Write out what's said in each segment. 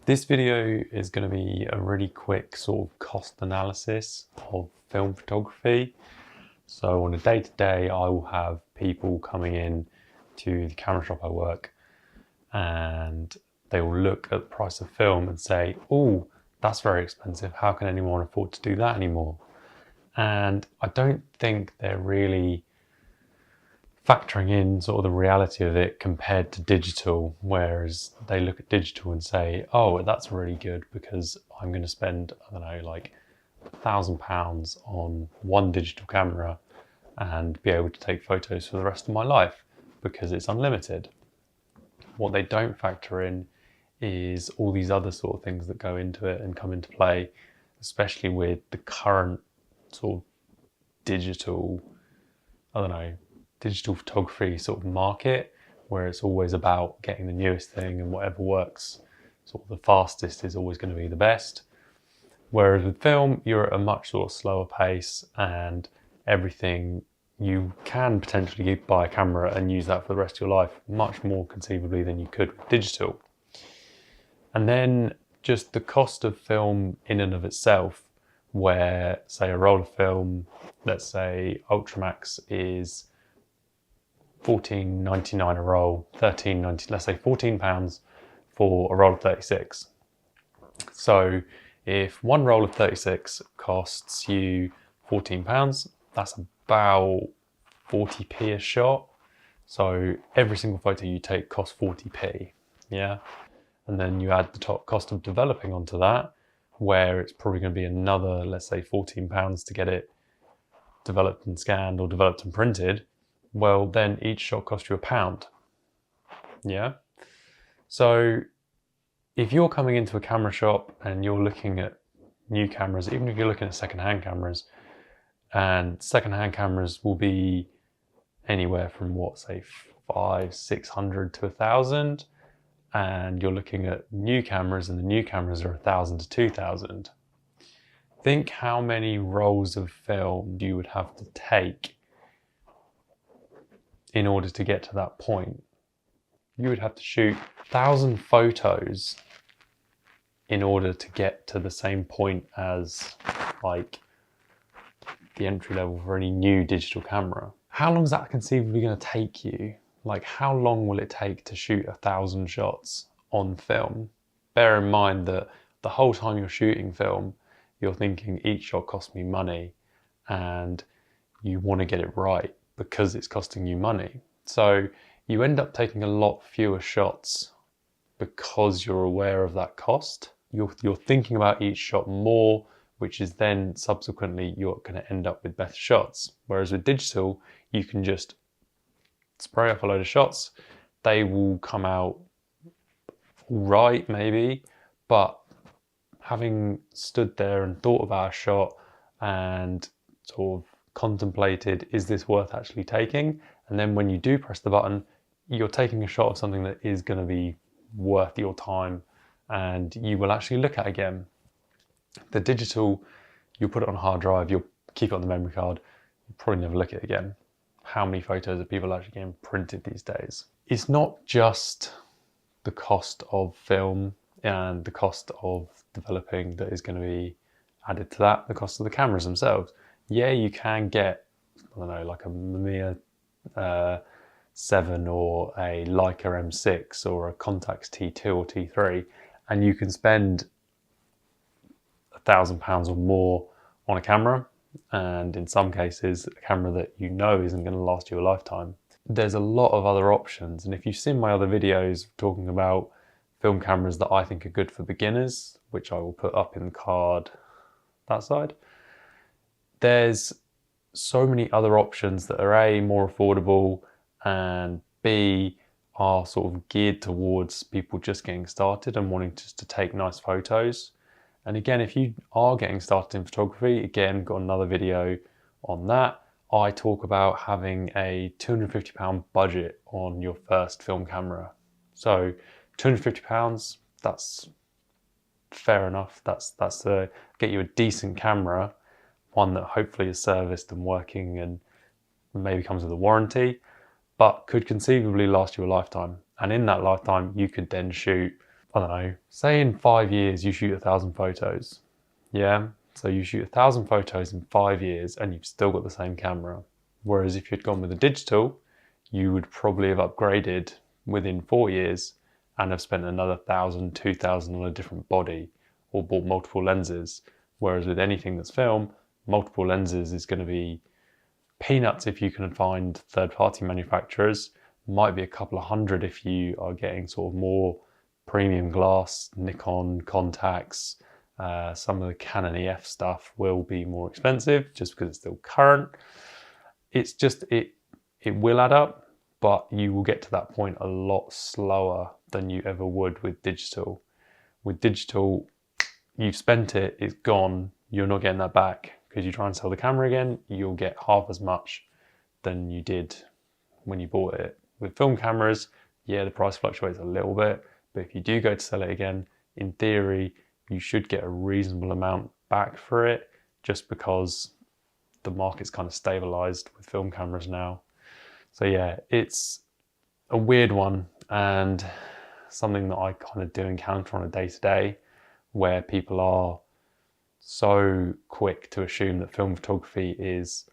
This video is going to be a really quick sort of cost analysis of film photography. So on a day-to-day, I will have people coming in to the camera shop I work and they will look at the price of film and say, oh, that's very expensive. How can anyone afford to do that anymore? And I don't think they're really factoring in sort of the reality of it compared to digital, whereas they look at digital and say, oh, that's really good because I'm going to spend, I don't know, like £1,000 on one digital camera and be able to take photos for the rest of my life because it's unlimited. What they don't factor in is all these other sort of things that go into it and come into play, especially with the current sort of digital, digital photography sort of market, where it's always about getting the newest thing and whatever works sort of the fastest is always going to be the best. Whereas with film, you're at a much sort of slower pace and everything, you can potentially buy a camera and use that for the rest of your life much more conceivably than you could with digital. And then just the cost of film in and of itself, where say a roll of film, let's say Ultramax is $14.99 a roll, $13.90, let's say £14 for a roll of 36. So if one roll of 36 costs you £14, that's about 40p a shot. So every single photo you take costs 40p, yeah? And then you add the top cost of developing onto that, where it's probably going to be another, let's say £14 to get it developed and scanned or developed and printed. Well, then each shot costs you £1. Yeah. So if you're coming into a camera shop and you're looking at new cameras, even if you're looking at secondhand cameras, and secondhand cameras will be anywhere from what, say $500-600 to £1,000, and you're looking at new cameras and the new cameras are £1,000 to £2,000. Think how many rolls of film you would have to take in order to get to that point. You would have to shoot 1,000 photos in order to get to the same point as like the entry level for any new digital camera. How long is that conceivably going to take you? Like, how long will it take to shoot 1,000 shots on film? Bear in mind that the whole time you're shooting film, you're thinking each shot costs me money and you want to get it right because it's costing you money. So you end up taking a lot fewer shots because you're aware of that cost. You're thinking about each shot more, which is then subsequently you're going to end up with better shots. Whereas with digital, you can just spray off a load of shots. They will come out right, maybe, but having stood there and thought about a shot and sort of contemplated, is this worth actually taking? And then when you do press the button, you're taking a shot of something that is going to be worth your time and you will actually look at again. The digital, you'll put it on a hard drive, you'll keep it on the memory card, you'll probably never look at it again. How many photos are people actually getting printed these days? It's not just the cost of film and the cost of developing that is going to be added to that, the cost of the cameras themselves. Yeah, you can get, I don't know, like a Mamiya 7 or a Leica M6 or a Contax T2 or T3, and you can spend £1,000 or more on a camera, and in some cases a camera that you know isn't going to last you a lifetime. There's a lot of other options, and if you've seen my other videos talking about film cameras that I think are good for beginners, which I will put up in the card that side, there's so many other options that are A, more affordable, and B, are sort of geared towards people just getting started and wanting just to take nice photos. And again, if you are getting started in photography, again, got another video on that. I talk about having a £250 budget on your first film camera. So £250, that's fair enough. That's to get you a decent camera, one that hopefully is serviced and working and maybe comes with a warranty, but could conceivably last you a lifetime. And in that lifetime, you could then shoot I don't know, say in 5 years you shoot 1,000 photos. Yeah, so you shoot 1,000 photos in 5 years and you've still got the same camera. Whereas if you'd gone with a digital, you would probably have upgraded within 4 years and have spent another 1,000, 2,000 on a different body or bought multiple lenses. Whereas with anything that's film, multiple lenses is going to be peanuts if you can find third-party manufacturers. Might be a couple of hundred if you are getting sort of more premium glass, Nikon contacts. Some of the Canon EF stuff will be more expensive just because it's still current. It's just, it will add up, but you will get to that point a lot slower than you ever would with digital. With digital, you've spent it, it's gone, you're not getting that back. Because you try and sell the camera again, you'll get half as much than you did when you bought it. With film cameras, yeah, the price fluctuates a little bit, but if you do go to sell it again, in theory, you should get a reasonable amount back for it, just because the market's kind of stabilized with film cameras now. So yeah, it's a weird one and something that I kind of do encounter on a day-to-day, where people are so quick to assume that film photography is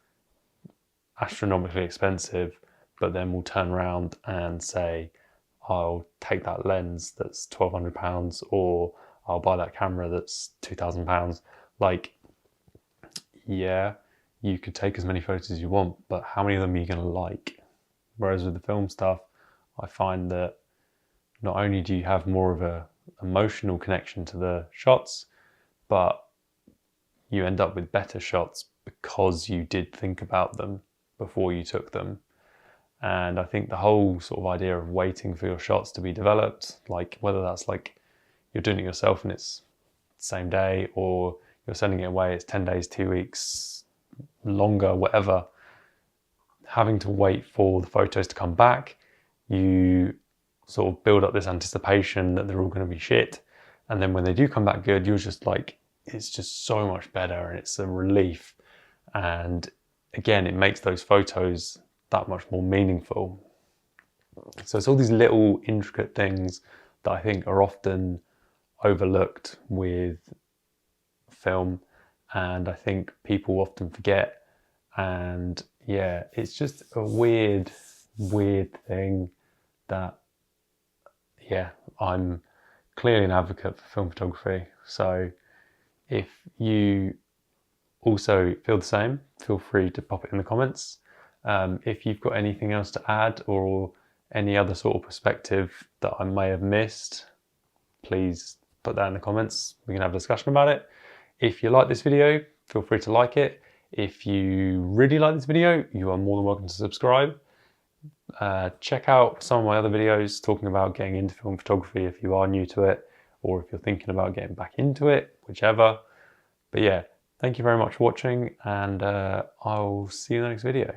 astronomically expensive, but then will turn around and say, I'll take that lens that's £1,200, or I'll buy that camera that's £2,000. Like, yeah, you could take as many photos as you want, but how many of them are you going to like? Whereas with the film stuff, I find that not only do you have more of a emotional connection to the shots, but you end up with better shots because you did think about them before you took them. And I think the whole sort of idea of waiting for your shots to be developed, like whether that's like you're doing it yourself and it's the same day, or you're sending it away, it's 10 days, 2 weeks, longer, whatever, having to wait for the photos to come back, you sort of build up this anticipation that they're all going to be shit. And then when they do come back good, you're just like, it's just so much better and it's a relief. And again, it makes those photos that much more meaningful. So it's all these little intricate things that I think are often overlooked with film, and I think people often forget. And yeah, it's just a weird thing that, yeah, I'm clearly an advocate for film photography. So if you also feel the same, feel free to pop it in the comments. If you've got anything else to add or any other sort of perspective that I may have missed, please put that in the comments. We can have a discussion about it. If you like this video, feel free to like it. If you really like this video, you are more than welcome to subscribe. Check out some of my other videos talking about getting into film photography if you are new to it, or if you're thinking about getting back into it, whichever. But yeah, thank you very much for watching, and I'll see you in the next video.